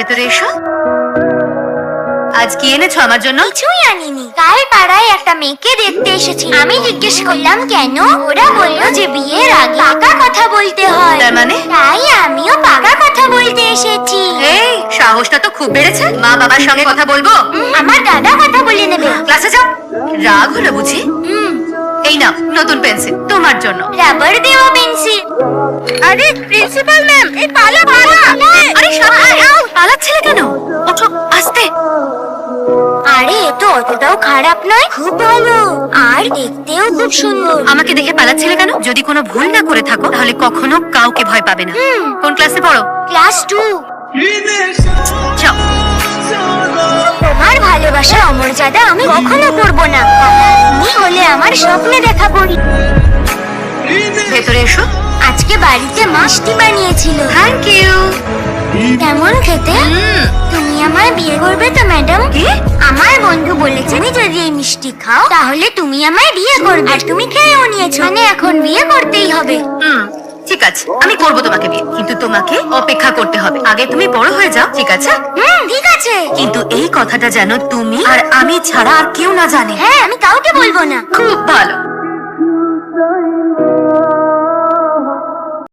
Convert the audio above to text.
ভেতরে এসো। আজ কি এনেছো আমার জন্য? কিছুই আনিনি। কাল পাড়ায় একটা মেয়েকে দেখতে এসেছি। আমি জিজ্ঞেস করলাম কেন, ওরা বললো যে বিয়ের আগে পাকা কথা বলতে হয়। তার মানে? তাই আমিও পাকা কথা বলতে এসেছি। এই সাহসটা তো খুব বেড়েছে। মা বাবার সঙ্গে কথা বলবো? আমার দাদা কথা বলে নেবে। ক্লাসে যাও। রাগ হলো বুঝি? এই নাও নতুন পেন্সিল তোমার জন্য। রাবার দেওয়া পেন্সিল। আরে প্রিন্সিপাল ম্যাম, এই পালা পালা। আরে সাবধান, পালাচ্ছিলে কেন? ওঠো আস্তে। আরে এ তো অতটাও খারাপ নয়, খুব ভালো আর দেখতেও খুব সুন্দর। আমাকে দেখে পালাচ্ছিলে কেন? যদি কোনো ভুল না করে থাকো তাহলে কখনো কাউকে ভয় পাবে না। কোন ক্লাসে পড়ো? ক্লাস 2। যাও। তোমার ভালোবাসা অমর্যাদা আমি কখনো করব না। তুমি হলে আমার স্বপ্নে দেখা পড়ি। ভেতরে এসো। আজকে বাড়িতে মিষ্টি বানিয়েছিল। Thank you. কেমন খেতে? তুমি আমায় বিয়ে করবে তো ম্যাডাম? কি? আমার বন্ধু বলেছে তুমি যদি এই মিষ্টি খাও তাহলে তুমি আমায় বিয়ে করবে। আর তুমি খেয়েও নিয়েছো, মানে এখন বিয়ে করতেই হবে। ঠিক আছে, আমি করব তোমাকে বিয়ে, কিন্তু তোমাকে অপেক্ষা করতে হবে। আগে তুমি বড় হয়ে যাও, ঠিক আছে? ঠিক আছে। কিন্তু এই কথাটা যেন তুমি আর আমি ছাড়া আর কেউ না জানে। হ্যাঁ, আমি কাউকে বলবো না। খুব ভালো।